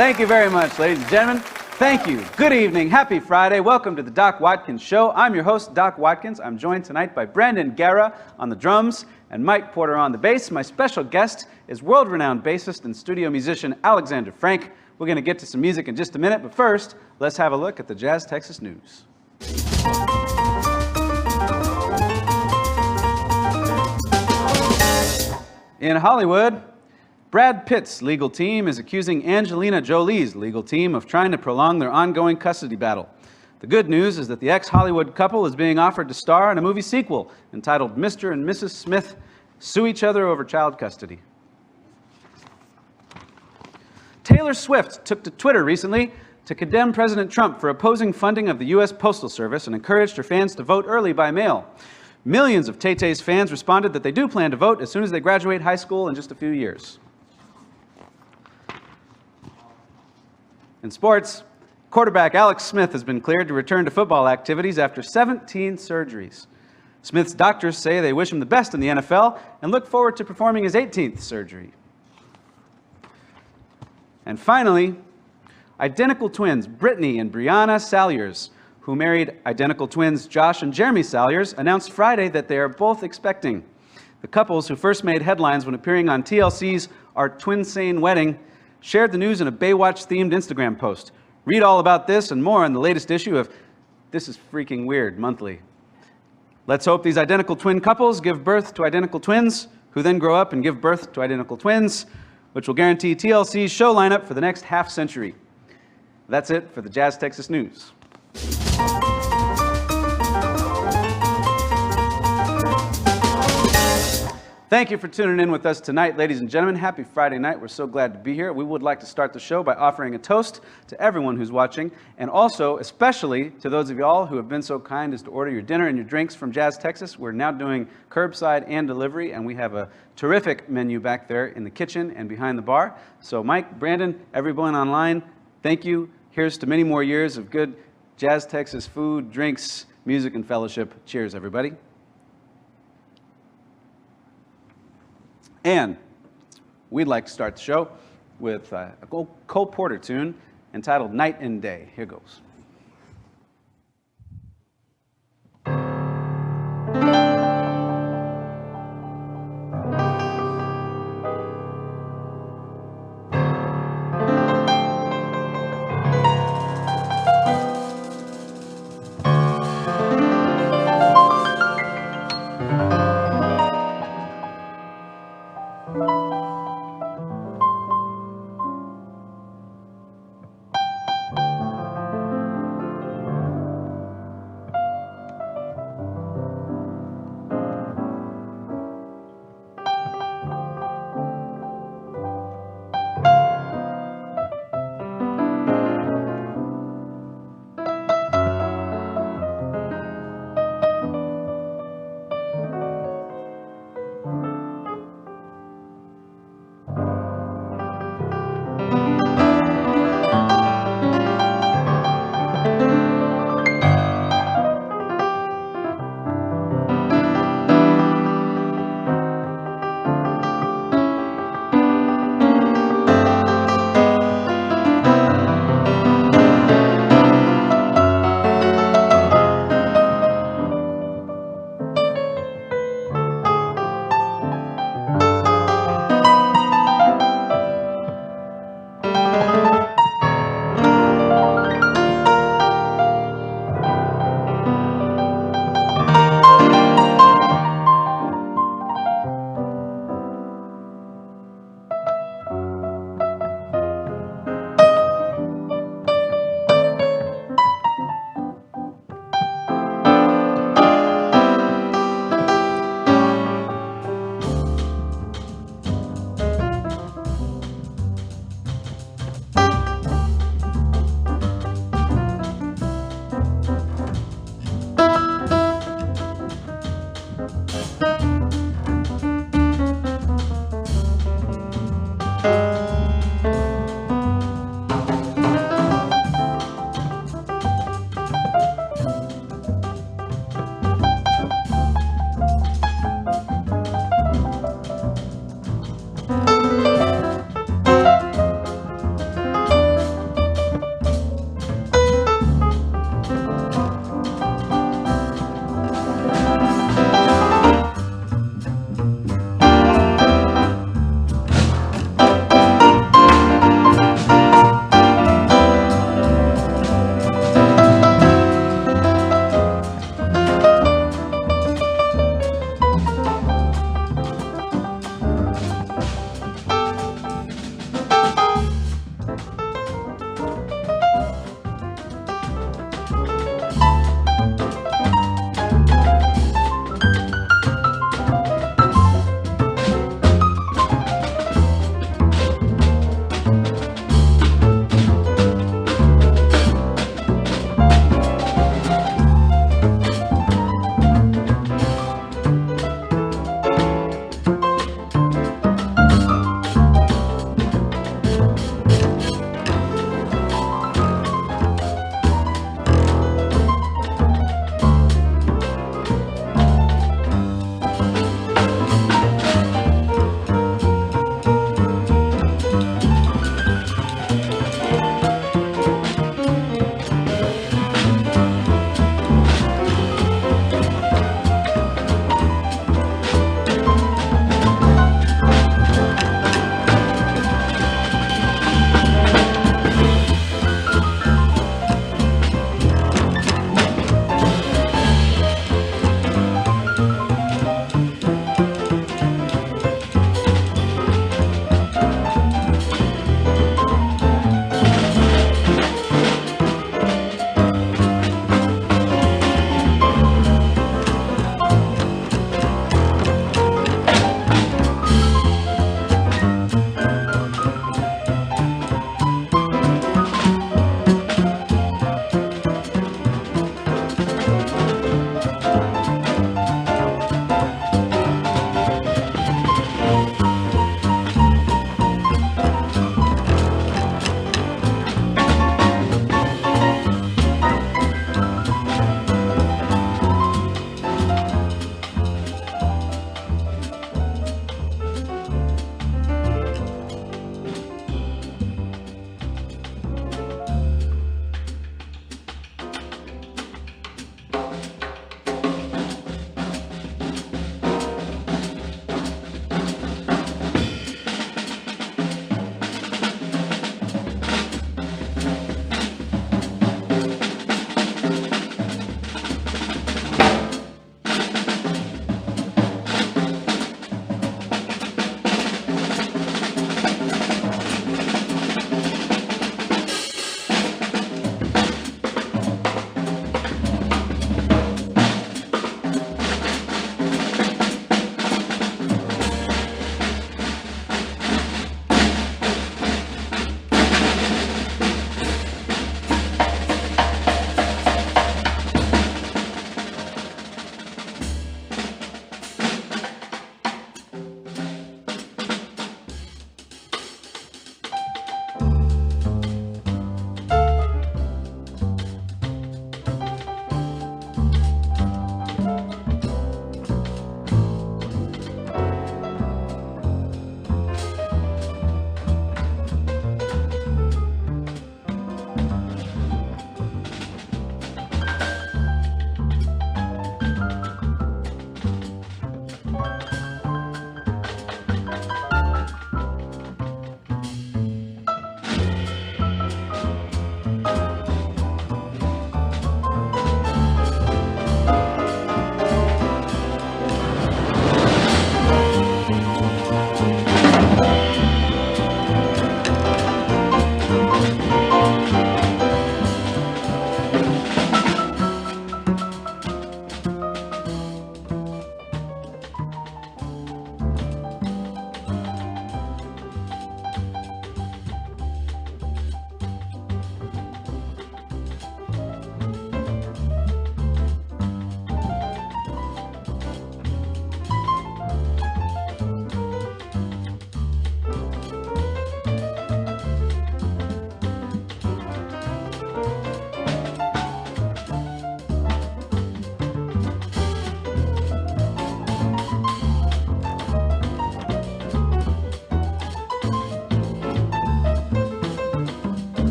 Thank you very much, ladies and gentlemen. Thank you. Good evening. Happy Friday. Welcome to the Doc Watkins Show. I'm your host, Doc Watkins. I'm joined tonight by Brandon Guerra on the drums and Mike Porter on the bass. My special guest is world-renowned bassist and studio musician Alex Frank. We're going to get to some music in just a minute, but first, let's have a look at the Jazz Texas news. In Hollywood, Brad Pitt's legal team is accusing Angelina Jolie's legal team of trying to prolong their ongoing custody battle. The good news is that the ex-Hollywood couple is being offered to star in a movie sequel entitled Mr. and Mrs. Smith Sue Each Other Over Child Custody. Taylor Swift took to Twitter recently to condemn President Trump for opposing funding of the U.S. Postal Service and encouraged her fans to vote early by mail. Millions of Tay-Tay's fans responded that they do plan to vote as soon as they graduate high school in just a few years. In sports, quarterback Alex Smith has been cleared to return to football activities after 17 surgeries. Smith's doctors say they wish him the best in the NFL and look forward to performing his 18th surgery. And finally, identical twins Brittany and Brianna Salyers, who married identical twins Josh and Jeremy Salyers, announced Friday that they are both expecting. The couples, who first made headlines when appearing on TLC's Our Twinsane Wedding, shared the news in a Baywatch-themed Instagram post. Read all about this and more in the latest issue of This Is Freaking Weird Monthly. Let's hope these identical twin couples give birth to identical twins, who then grow up and give birth to identical twins, which will guarantee TLC's show lineup for the next half-century. That's it for the Jazz Texas News. Thank you for tuning in with us tonight, ladies and gentlemen. Happy Friday night. We're so glad to be here. We would like to start the show by offering a toast to everyone who's watching, and also especially to those of y'all who have been so kind as to order your dinner and your drinks from Jazz Texas. We're now doing curbside and delivery, and we have a terrific menu back there in the kitchen and behind the bar. So Mike, Brandon, everyone online, thank you. Here's to many more years of good Jazz Texas food, drinks, music, and fellowship. Cheers, everybody. And we'd like to start the show with a Cole Porter tune entitled Night and Day. Here goes.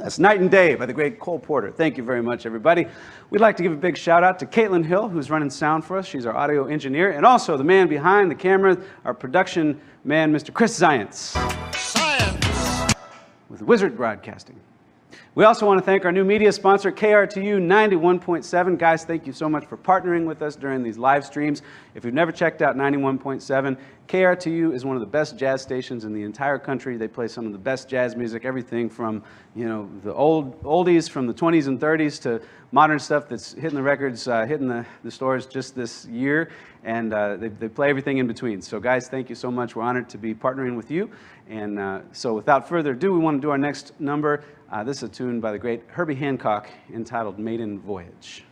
That's Night and Day by the great Cole Porter. Thank you very much, everybody. We'd like to give a big shout out to Caitlin Hill, who's running sound for us. She's our audio engineer, and also the man behind the camera, our production man, Mr. Chris Zients. Science! With Wizard Broadcasting. We also want to thank our new media sponsor, KRTU 91.7. Guys, thank you so much for partnering with us during these live streams. If you've never checked out 91.7, KRTU is one of the best jazz stations in the entire country. They play some of the best jazz music, everything from, you know, the oldies from the 20s and 30s to modern stuff that's hitting the records, hitting the stores just this year. And they play everything in between. So guys, thank you so much. We're honored to be partnering with you. And so without further ado, we want to do our next number. This is a tune by the great Herbie Hancock entitled Maiden, Voyage.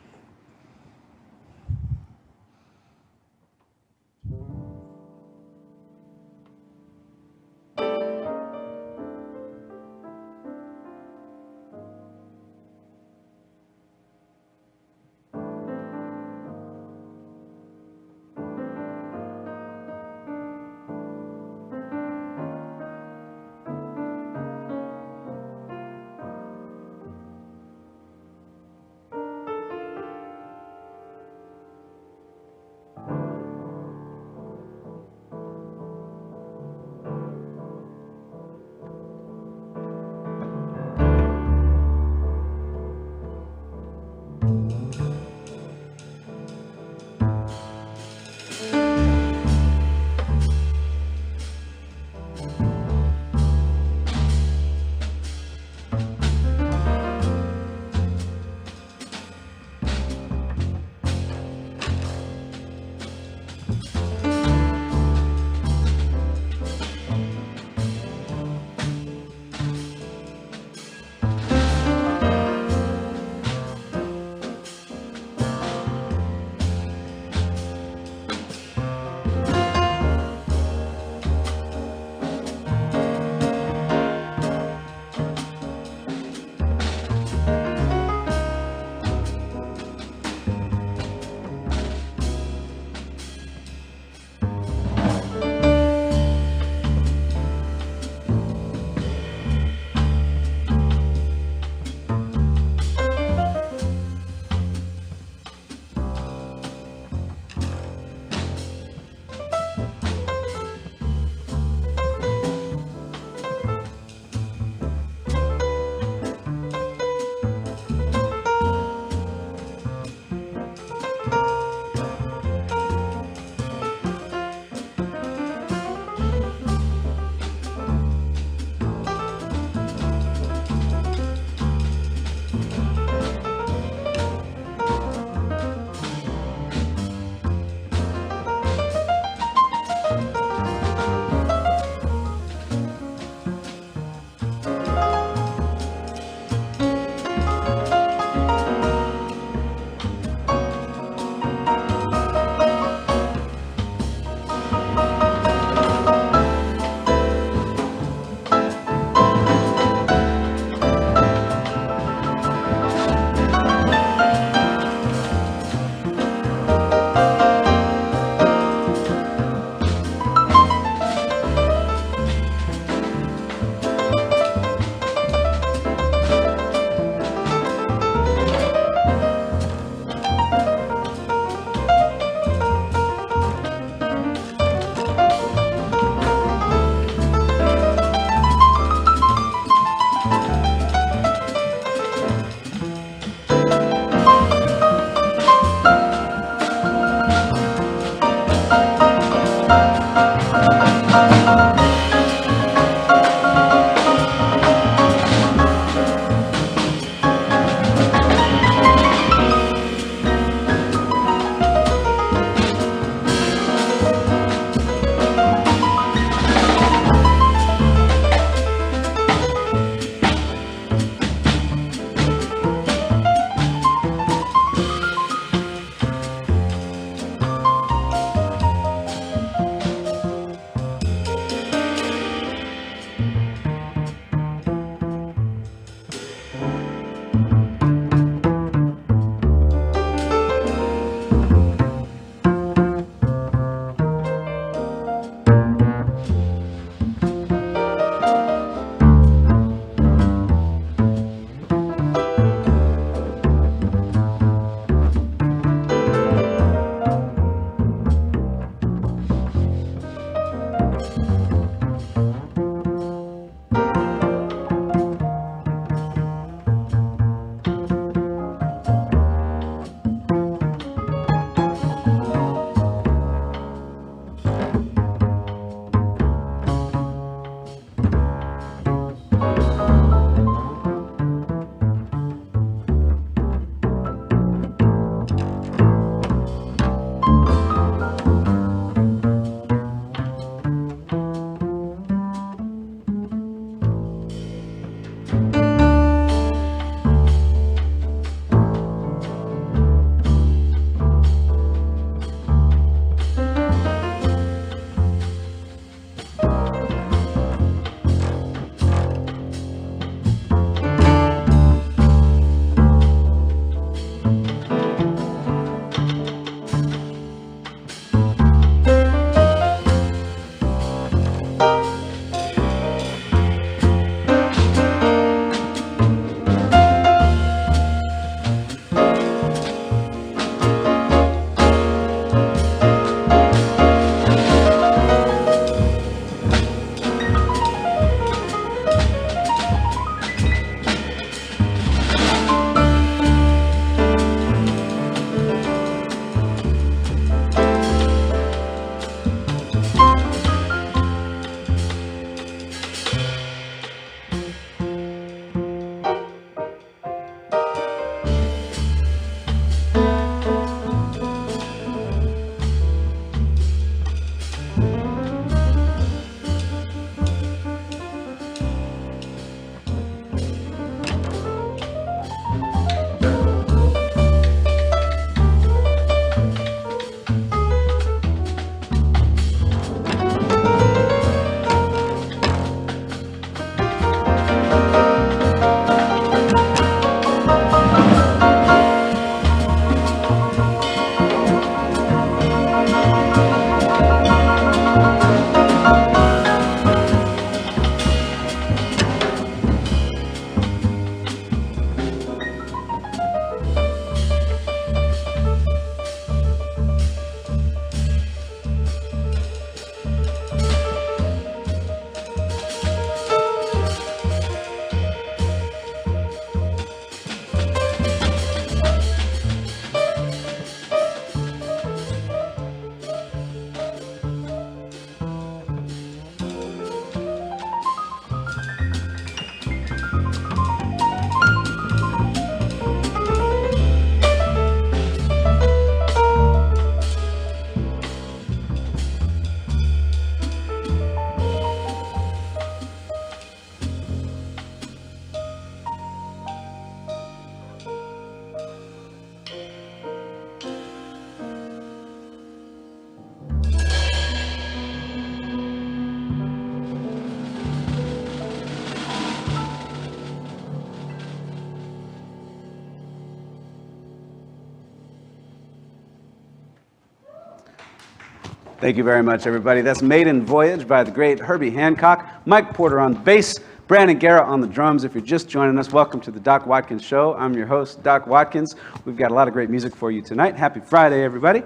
Thank you very much, everybody. That's Maiden, Voyage by the great Herbie Hancock. Mike Porter on bass, Brandon Guerra on the drums. If you're just joining us, welcome to the Doc Watkins Show. I'm your host, Doc Watkins. We've got a lot of great music for you tonight. Happy Friday, everybody.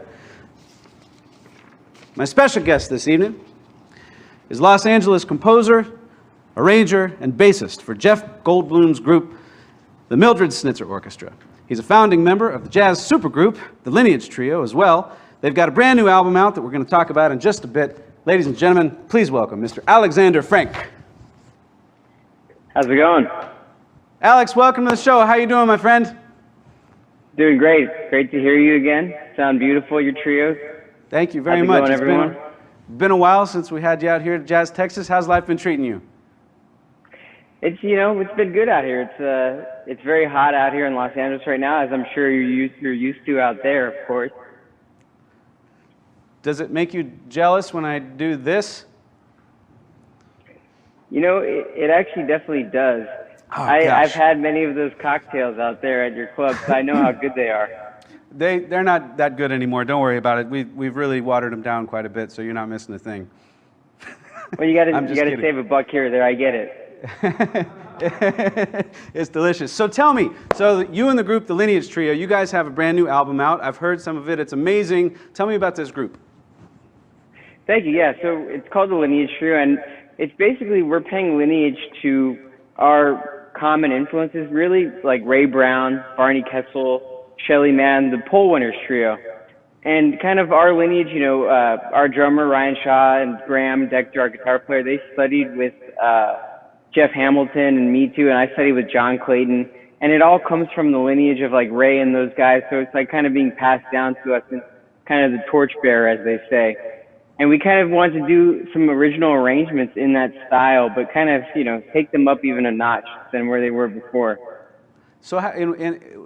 My special guest this evening is Los Angeles composer, arranger, and bassist for Jeff Goldblum's group, the Mildred Snitzer Orchestra. He's a founding member of the jazz supergroup, the Lineage Trio, as well. They've got a brand new album out that we're going to talk about in just a bit. Ladies and gentlemen, please welcome Mr. Alexander Frank. How's it going? Alex, welcome to the show. How you doing, my friend? Doing great. Great to hear you again. Sound beautiful, your trio. Thank you very How's it much. going, everyone? Been a while since we had you out here at JazzTexas. How's life been treating you? It's been good out here. It's very hot out here in Los Angeles right now, as I'm sure you're used to out there, of course. Does it make you jealous when I do this? It actually definitely does. Oh, I've had many of those cocktails out there at your club, so I know how good they are. They're not that good anymore. Don't worry about it. We've really watered them down quite a bit, so you're not missing a thing. Well, you got to save a buck here or there. I get it. It's delicious. So tell me, so you and the group, the Lineage Trio, you guys have a brand new album out. I've heard some of it. It's amazing. Tell me about this group. Thank you. Yeah, so it's called the Lineage Trio, and it's basically we're paying lineage to our common influences, really, like Ray Brown, Barney Kessel, Shelly Manne, the Pole Winners Trio. And kind of our lineage, our drummer, Ryan Shaw, and Graham Dexter, our guitar player, they studied with Jeff Hamilton and me too, and I studied with John Clayton. And it all comes from the lineage of like Ray and those guys, so it's like kind of being passed down to us, and kind of the torchbearer, as they say. And we kind of wanted to do some original arrangements in that style, but kind of, take them up even a notch than where they were before. So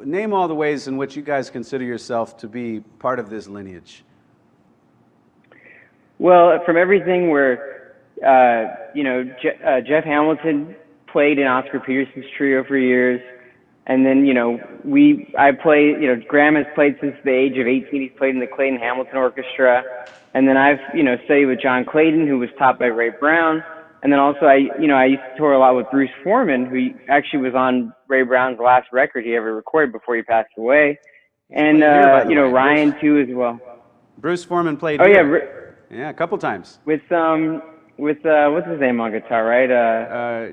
name all the ways in which you guys consider yourself to be part of this lineage. Well, from everything where, Jeff Hamilton played in Oscar Peterson's trio for years. And then, Graham has played since the age of 18. He's played in the Clayton Hamilton Orchestra. And then I've, studied with John Clayton, who was taught by Ray Brown. And then also I used to tour a lot with Bruce Foreman, who actually was on Ray Brown's last record he ever recorded before he passed away. And, Ryan Bruce, too as well. Bruce Foreman played here. Yeah, a couple times. With what's his name on guitar, right?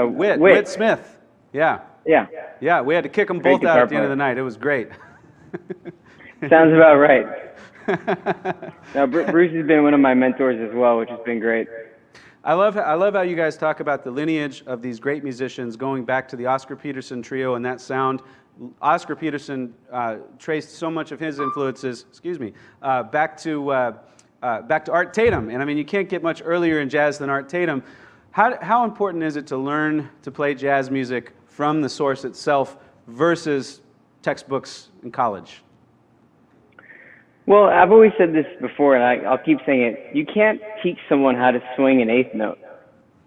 Whit Smith. Yeah. Yeah. Yeah, we had to kick them both out at the end of the night. It was great. Sounds about right. Now, Bruce has been one of my mentors as well, which has been great. I love how you guys talk about the lineage of these great musicians going back to the Oscar Peterson trio and that sound. Oscar Peterson traced so much of his influences, back to Art Tatum. And I mean, you can't get much earlier in jazz than Art Tatum. How important is it to learn to play jazz music from the source itself versus textbooks in college? Well, I've always said this before, and I'll keep saying it. You can't teach someone how to swing an eighth note.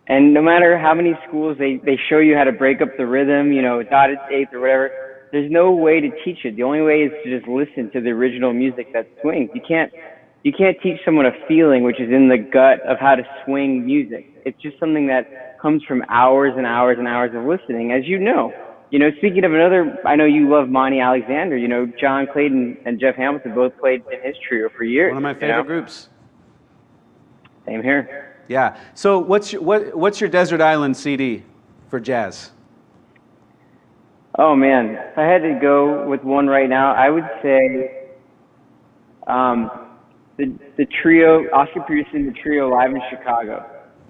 And no matter how many schools they show you how to break up the rhythm, dotted eighth or whatever, there's no way to teach it. The only way is to just listen to the original music that swings. You can't teach someone a feeling which is in the gut of how to swing music. It's just something that comes from hours and hours and hours of listening, as you know. Speaking of another, I know you love Monty Alexander. John Clayton and Jeff Hamilton both played in his trio for years. One of my favorite groups. Same here. Yeah. So what's your Desert Island CD for jazz? Oh man, if I had to go with one right now, I would say the trio, Oscar Peterson, the trio live in Chicago.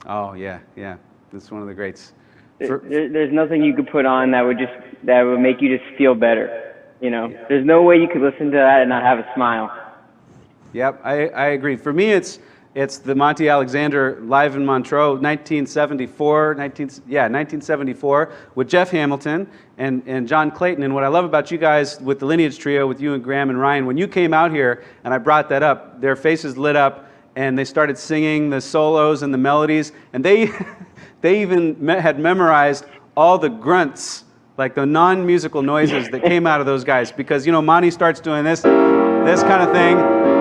Oh yeah. That's one of the greats. There's nothing you could put on that would make you just feel better. There's no way you could listen to that and not have a smile. Yep, I agree. For me, it's the Monty Alexander live in Montreux, 1974, with Jeff Hamilton and John Clayton. And what I love about you guys with the Lineage Trio, with you and Graham and Ryan, when you came out here and I brought that up, their faces lit up and they started singing the solos and the melodies, and they even had memorized all the grunts, like the non-musical noises that came out of those guys, because Monty starts doing this kind of thing.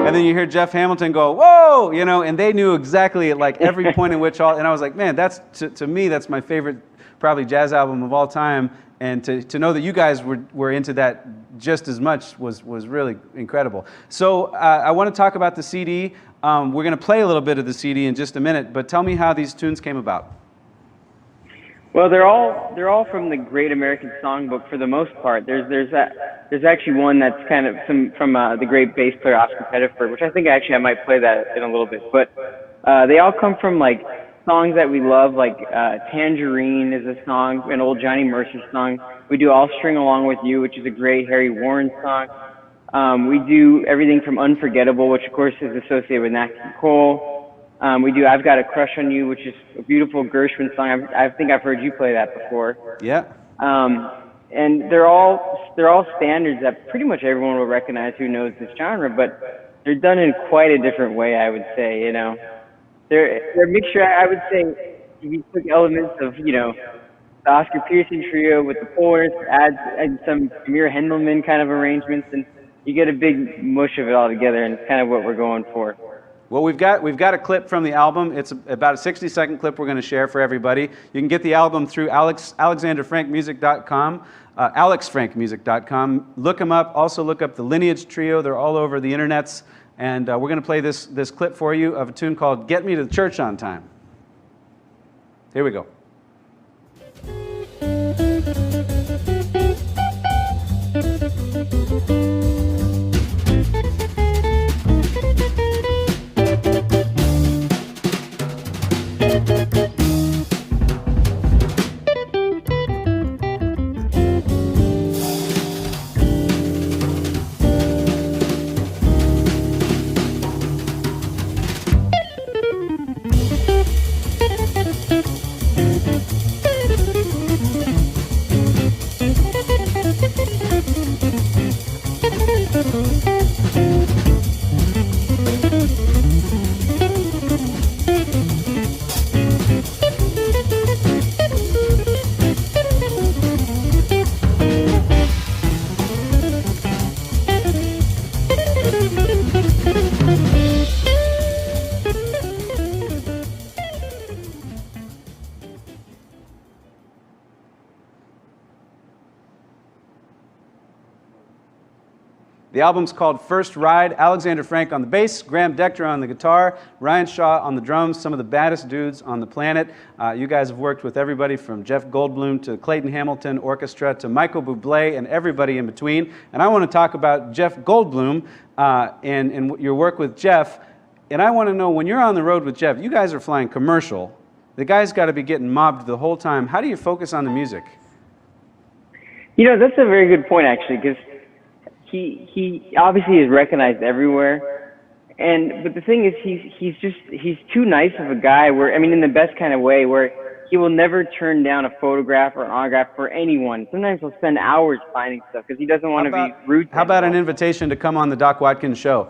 and then you hear Jeff Hamilton go, whoa, you know, and they knew exactly at like every point in which and I was like, man, that's, to me, that's my favorite probably jazz album of all time. And to know that you guys were into that just as much was really incredible. So I want to talk about the CD. We're going to play a little bit of the CD in just a minute, but tell me how these tunes came about. Well, they're all from the Great American Songbook for the most part. There's actually one that's kind of from the great bass player Oscar Pettiford, which I think actually I might play that in a little bit. But they all come from like songs that we love, like Tangerine is a song, an old Johnny Mercer song. We do I'll String Along With You, which is a great Harry Warren song. We do everything from Unforgettable, which of course is associated with Nat King Cole. We do I've Got a Crush on You, which is a beautiful Gershwin song. I think I've heard you play that before. Yeah. And they're all standards that pretty much everyone will recognize who knows this genre, but they're done in quite a different way, I would say, you know. They're a mixture, I would say, if you took elements of, you know, the Oscar Peterson trio with the Polards, add some Amir Hendelman kind of arrangements, and you get a big mush of it all together, and it's kind of what we're going for. Well, we've got a clip from the album. It's about a 60-second clip we're going to share for everybody. You can get the album through alexanderfrankmusic.com, alexfrankmusic.com. Look them up. Also look up the Lineage Trio. They're all over the internets. And we're going to play this clip for you of a tune called Get Me to the Church on Time. Here we go. The album's called First Ride. Alexander Frank on the bass, Graham Decter on the guitar, Ryan Shaw on the drums, some of the baddest dudes on the planet. You guys have worked with everybody from Jeff Goldblum to Clayton Hamilton Orchestra to Michael Bublé and everybody in between. And I want to talk about Jeff Goldblum and your work with Jeff. And I want to know, when you're on the road with Jeff, you guys are flying commercial. The guy's got to be getting mobbed the whole time. How do you focus on the music? You know, that's a very good point, actually, because he obviously is recognized everywhere, but the thing is he's too nice of a guy, where, I mean, in the best kind of way, where he will never turn down a photograph or an autograph for anyone. Sometimes he'll spend hours finding stuff because he doesn't want to be rude. How about an invitation to come on the Doc Watkins Show?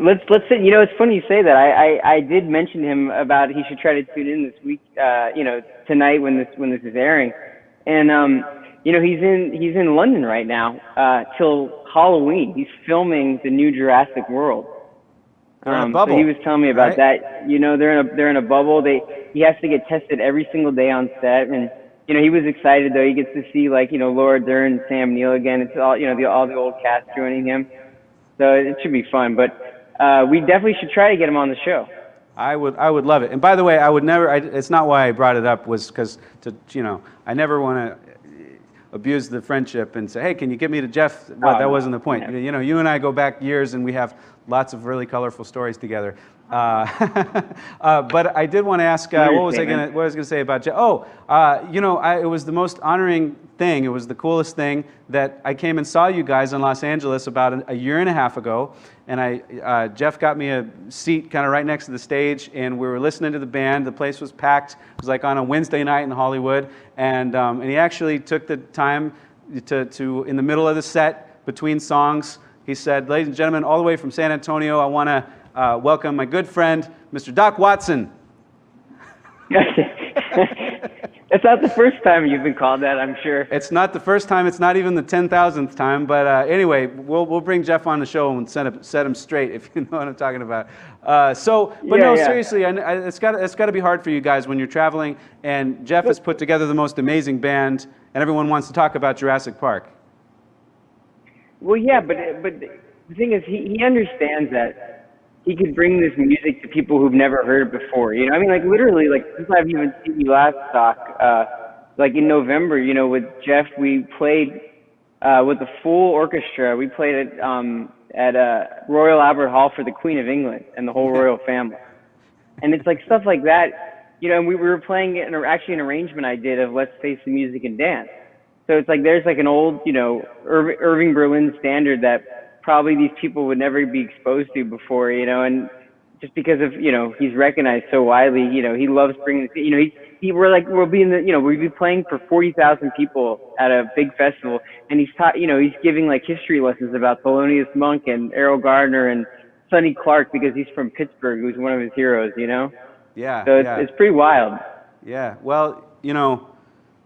Let's say, you know, it's funny you say that. I did mention to him about he should try to tune in this week, you know, tonight when this is airing, and you know, he's in London right now till Halloween. He's filming the new Jurassic World. They're in a bubble. So he was telling me about right? that. You know, they're in a bubble. He has to get tested every single day on set, and you know, he was excited though. He gets to see, like, you know, Laura Dern and Sam Neill again. It's all, you know, all the old cast joining him. So it should be fun. But we definitely should try to get him on the show. I would love it. And by the way, I would never. It's not why I brought it up. Was because you know, I never want to abuse the friendship and say, hey, can you get me to Jeff? Well, that wasn't the point. Yeah. You know, you and I go back years, and we have lots of really colorful stories together. But I did want to ask, what was I going to say about Jeff? Oh, you know, it was the most honoring thing. It was the coolest thing that I came and saw you guys in Los Angeles about a year and a half ago, and Jeff got me a seat kind of right next to the stage, and we were listening to the band. The place was packed. It was like on a Wednesday night in Hollywood, and he actually took the time to in the middle of the set, between songs, he said, ladies and gentlemen, all the way from San Antonio, I want to welcome my good friend, Mr. Doc Watson. It's not the first time you've been called that, I'm sure. It's not the first time. It's not even the 10,000th time. But anyway, we'll bring Jeff on the show and set him straight, if you know what I'm talking about. Seriously, it's got to be hard for you guys when you're traveling. And Jeff has put together the most amazing band, and everyone wants to talk about Jurassic Park. Well, yeah, but the thing is, he understands that he could bring this music to people who've never heard it before. You know, I mean, like literally, like since I've even seen you last, Doc, like in November, you know, with Jeff, we played with the full orchestra. We played at Royal Albert Hall for the Queen of England and the whole royal family. And it's like stuff like that, you know. And we were playing it actually an arrangement I did of Let's Face the Music and Dance. So it's like there's like an old, you know, Irving Berlin standard that probably these people would never be exposed to before, you know, and just because of, you know, he's recognized so widely, you know, he loves bringing, you know, we'll be in the, you know, we'll be playing for 40,000 people at a big festival, and he's taught, you know, he's giving like history lessons about Thelonious Monk and Errol Gardner and Sonny Clark because he's from Pittsburgh, who's one of his heroes, you know? Yeah. So it's pretty wild. Yeah. Well, you know,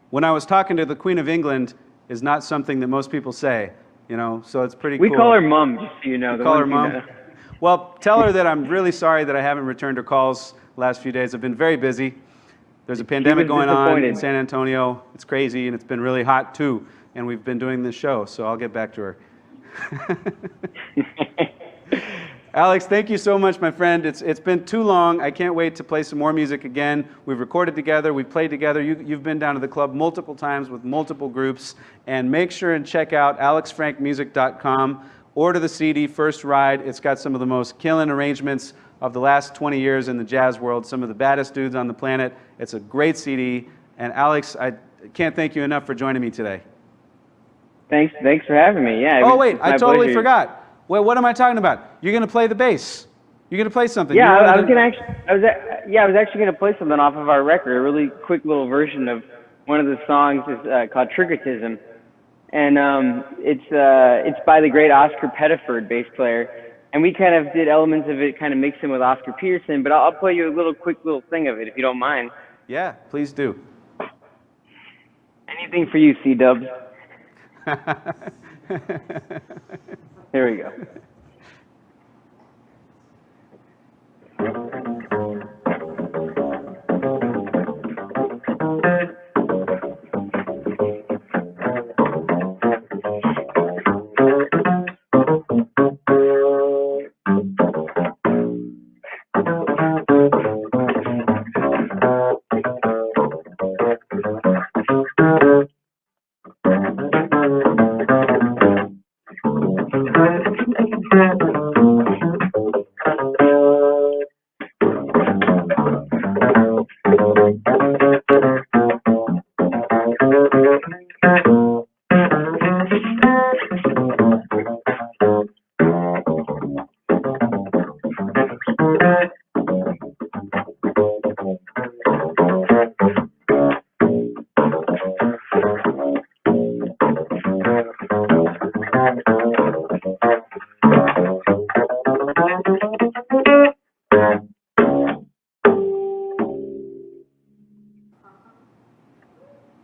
when I was talking to the Queen of England is not something that most people say. You know, so it's pretty cool. We call her Mom, just so you know. Call her Mom? Well, tell her that I'm really sorry that I haven't returned her calls the last few days. I've been very busy. There's a pandemic going on in San Antonio. It's crazy, and it's been really hot, too. And we've been doing this show, so I'll get back to her. Alex, thank you so much, my friend. It's been too long. I can't wait to play some more music again. We've recorded together. We've played together. You've been down to the club multiple times with multiple groups. And make sure and check out alexfrankmusic.com. Order the CD, First Ride. It's got some of the most killing arrangements of the last 20 years in the jazz world. Some of the baddest dudes on the planet. It's a great CD. And Alex, I can't thank you enough for joining me today. Thanks for having me. Yeah. Oh, wait, I totally forgot. Well, what am I talking about? You're going to play the bass. You're going to play something. Yeah, I was actually going to play something off of our record. A really quick little version of one of the songs is called Trigratism, and it's by the great Oscar Pettiford, bass player. And we kind of did elements of it, kind of mixed in with Oscar Peterson. But I'll play you a quick little thing of it if you don't mind. Yeah, please do. Anything for you, C-Dubs. Here we go.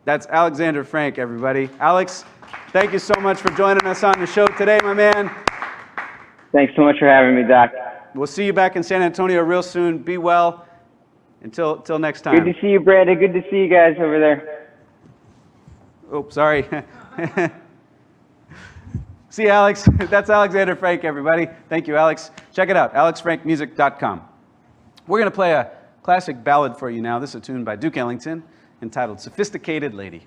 That's Alexander Frank, everybody. Alex, thank you so much for joining us on the show today, my man. Thanks so much for having me, Doc. We'll see you back in San Antonio real soon. Be well. Until next time. Good to see you, Brandon. Good to see you guys over there. Oh, sorry. See you, Alex. That's Alexander Frank, everybody. Thank you, Alex. Check it out, alexfrankmusic.com. We're going to play a classic ballad for you now. This is a tune by Duke Ellington entitled Sophisticated Lady.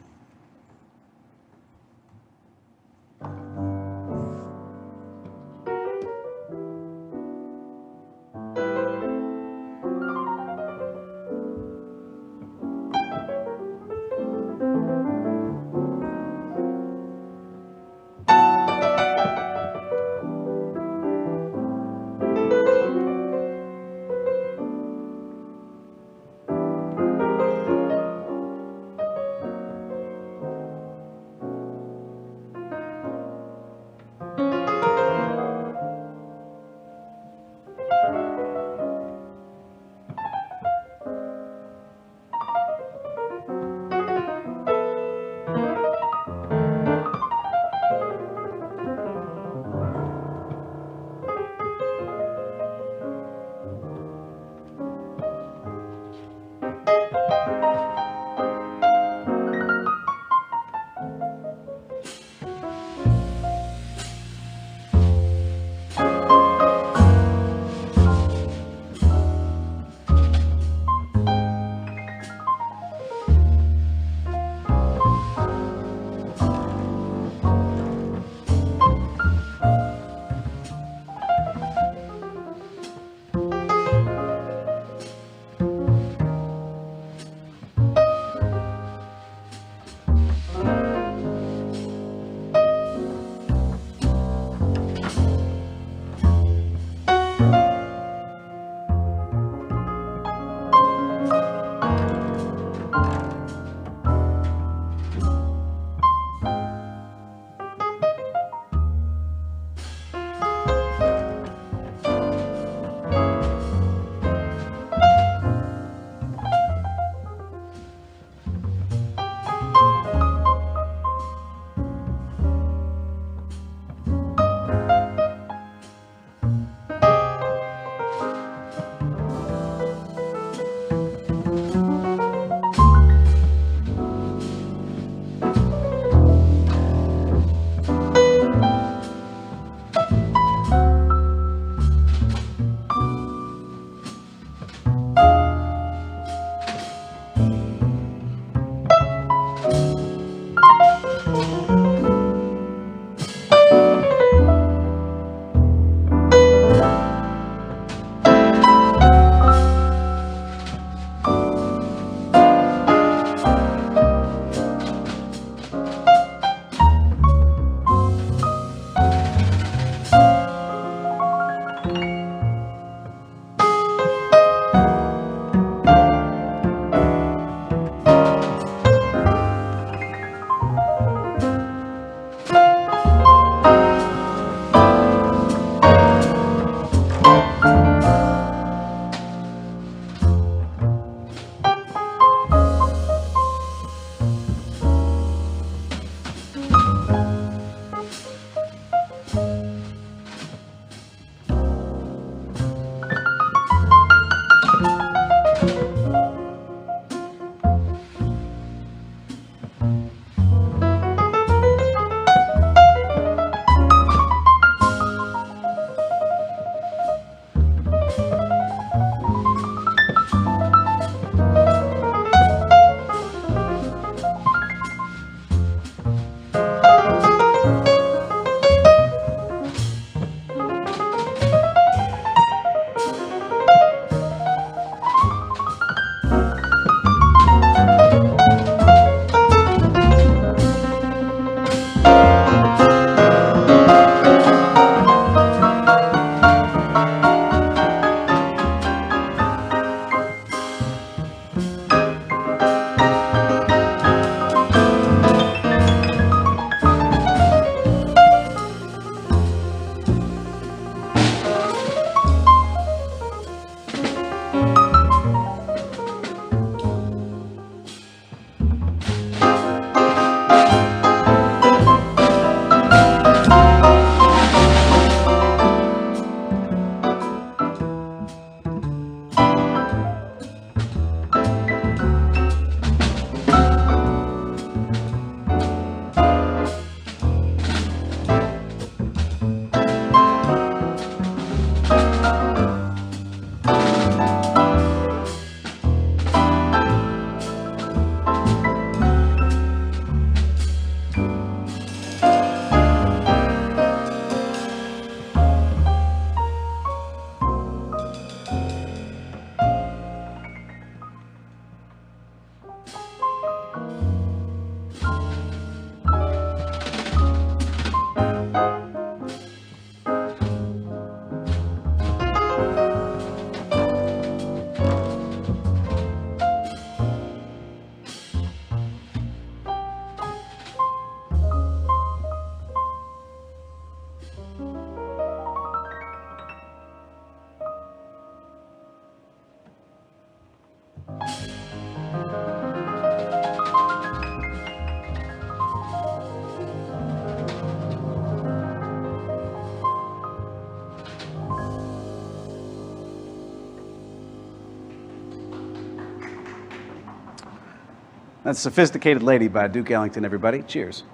That's Sophisticated Lady by Duke Ellington, everybody. Cheers.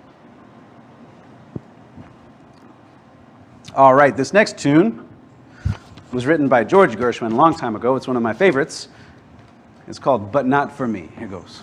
All right, this next tune was written by George Gershwin a long time ago. It's one of my favorites. It's called But Not For Me. Here goes.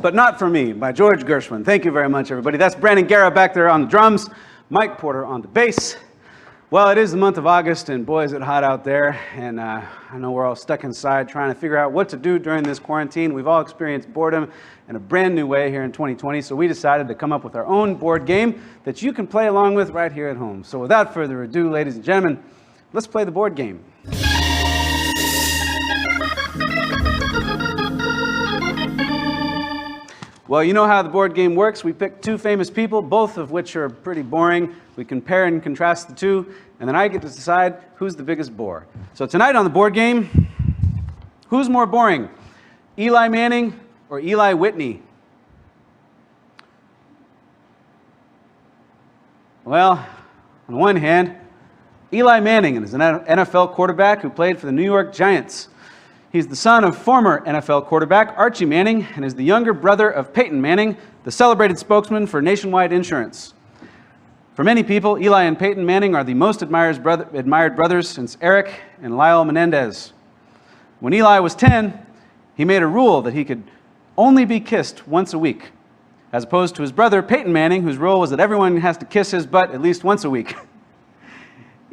But Not For Me by George Gershwin. Thank you very much, everybody. That's Brandon Guerra back there on the drums, Mike Porter on the bass. Well, it is the month of August, and boy, is it hot out there. And I know we're all stuck inside trying to figure out what to do during this quarantine. We've all experienced boredom in a brand new way here in 2020, so we decided to come up with our own board game that you can play along with right here at home. So without further ado, ladies and gentlemen, let's play the board game. Well, you know how the board game works. We pick two famous people, both of which are pretty boring. We compare and contrast the two, and then I get to decide who's the biggest bore. So tonight on the board game, who's more boring, Eli Manning or Eli Whitney? Well, on the one hand, Eli Manning is an NFL quarterback who played for the New York Giants. He's the son of former NFL quarterback Archie Manning and is the younger brother of Peyton Manning, the celebrated spokesman for Nationwide Insurance. For many people, Eli and Peyton Manning are the most admired brothers since Eric and Lyle Menendez. When Eli was 10, he made a rule that he could only be kissed once a week, as opposed to his brother Peyton Manning, whose rule was that everyone has to kiss his butt at least once a week.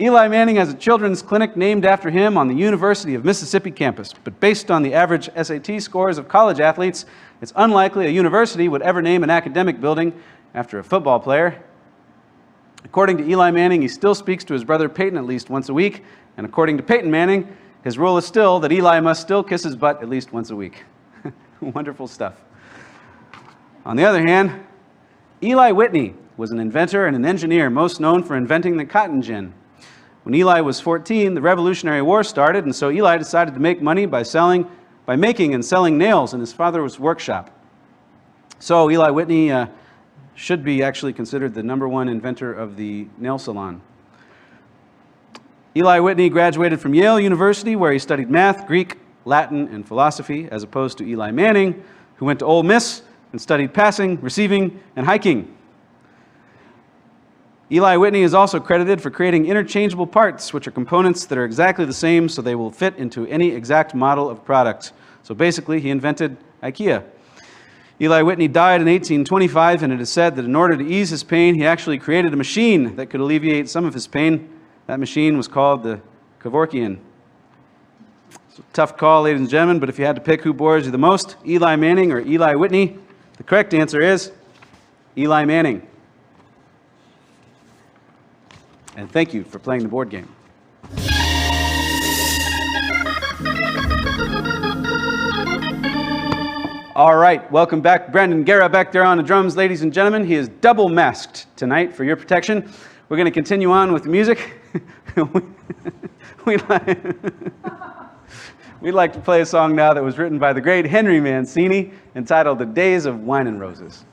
Eli Manning has a children's clinic named after him on the University of Mississippi campus, but based on the average SAT scores of college athletes, it's unlikely a university would ever name an academic building after a football player. According to Eli Manning, he still speaks to his brother Peyton at least once a week, and according to Peyton Manning, his rule is still that Eli must still kiss his butt at least once a week. Wonderful stuff. On the other hand, Eli Whitney was an inventor and an engineer most known for inventing the cotton gin. When Eli was 14, the Revolutionary War started, and so Eli decided to make money by making and selling nails in his father's workshop. So Eli Whitney should be actually considered the #1 inventor of the nail salon. Eli Whitney graduated from Yale University, where he studied math, Greek, Latin, and philosophy, as opposed to Eli Manning, who went to Ole Miss and studied passing, receiving, and hiking. Eli Whitney is also credited for creating interchangeable parts, which are components that are exactly the same so they will fit into any exact model of product. So basically, he invented IKEA. Eli Whitney died in 1825, and it is said that in order to ease his pain, he actually created a machine that could alleviate some of his pain. That machine was called the Kevorkian. It's a tough call, ladies and gentlemen, but if you had to pick who bores you the most, Eli Manning or Eli Whitney, the correct answer is Eli Manning. And thank you for playing the board game. All right, welcome back. Brandon Guerra back there on the drums, ladies and gentlemen. He is double masked tonight for your protection. We're going to continue on with the music. We'd like to play a song now that was written by the great Henry Mancini, entitled The Days of Wine and Roses.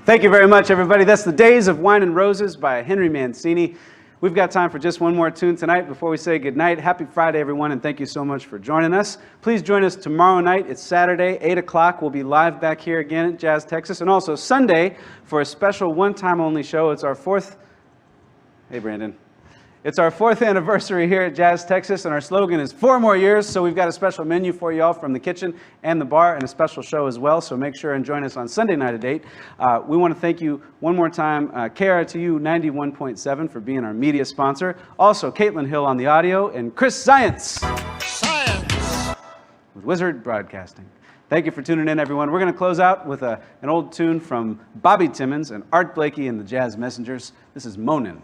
Thank you very much, everybody. That's The Days of Wine and Roses by Henry Mancini. We've got time for just one more tune tonight before we say goodnight. Happy Friday, everyone, and thank you so much for joining us. Please join us tomorrow night. It's Saturday, 8 o'clock. We'll be live back here again at Jazz Texas. And also Sunday for a special one-time only show. It's our fourth... Hey, Brandon. It's our 4th anniversary here at Jazz Texas, and our slogan is 4 more years, so we've got a special menu for you all from the kitchen and the bar, and a special show as well, so make sure and join us on Sunday night at 8. We want to thank you one more time, KRTU 91.7 for being our media sponsor. Also, Caitlin Hill on the audio, and Chris Science with Wizard Broadcasting. Thank you for tuning in, everyone. We're going to close out with an old tune from Bobby Timmons and Art Blakey and the Jazz Messengers. This is Monin'.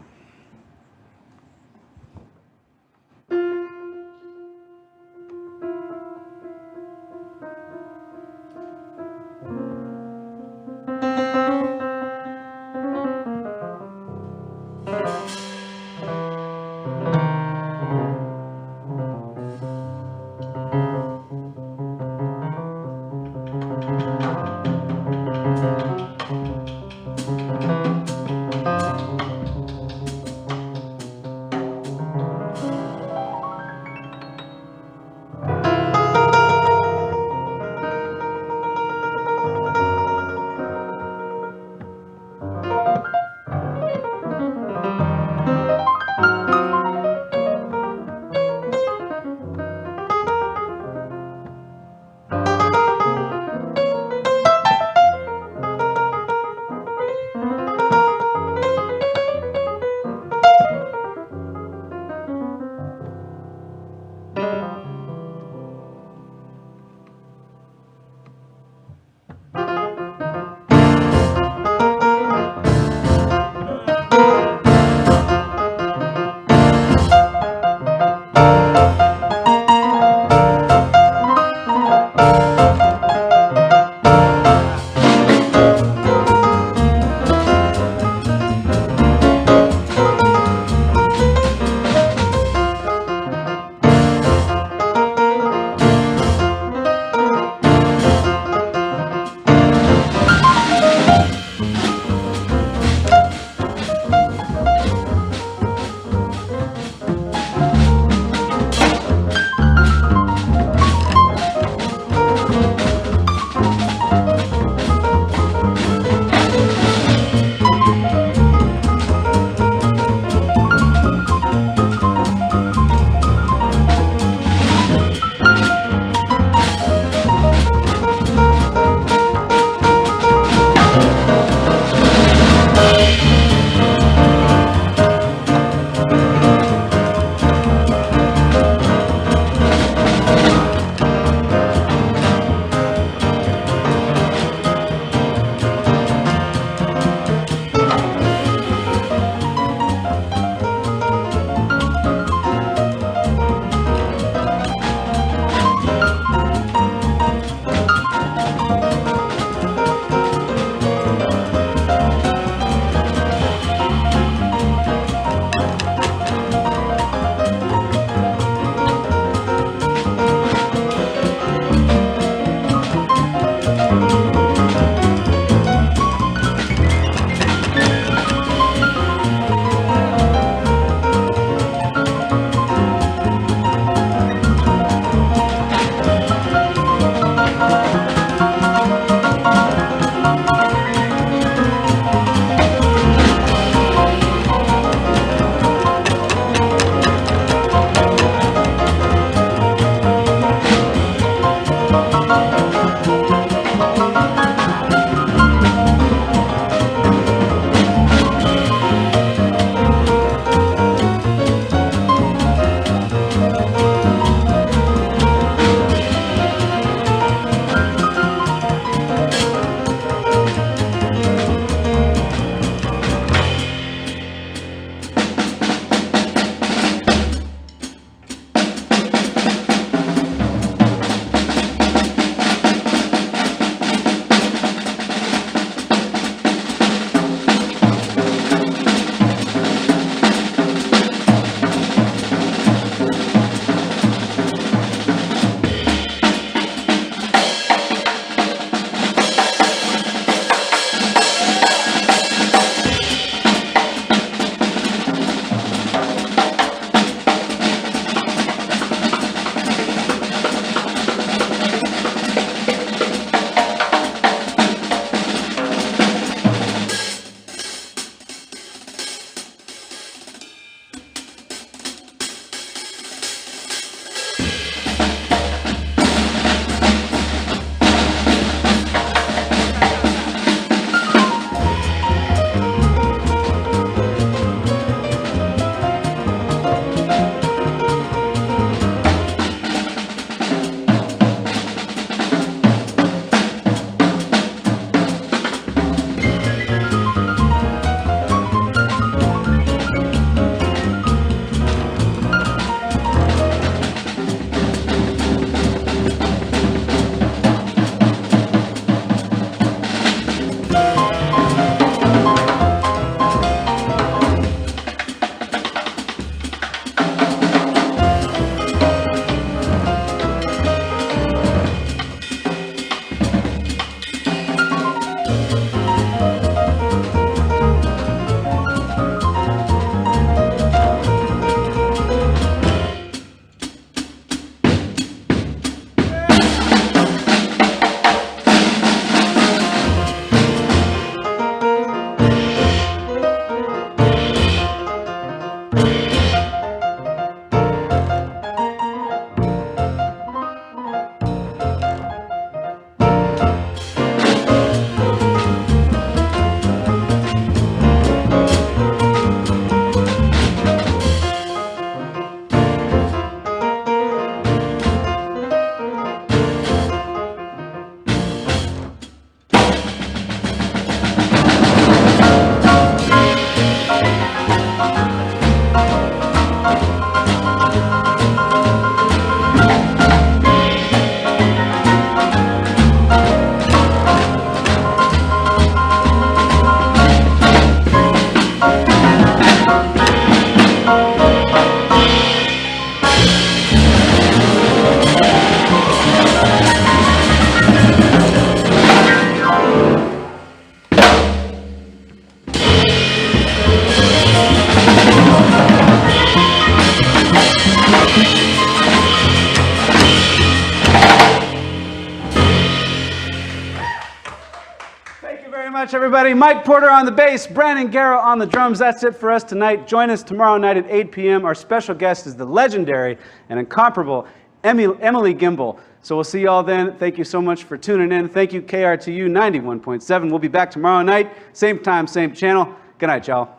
much, everybody. Mike Porter on the bass, Brandon Guerra on the drums. That's it for us tonight. Join us tomorrow night at 8 p.m. Our special guest is the legendary and incomparable Emily Gimbel. So we'll see you all then. Thank you so much for tuning in. Thank you, KRTU 91.7. We'll be back tomorrow night, same time, same channel. Good night, y'all.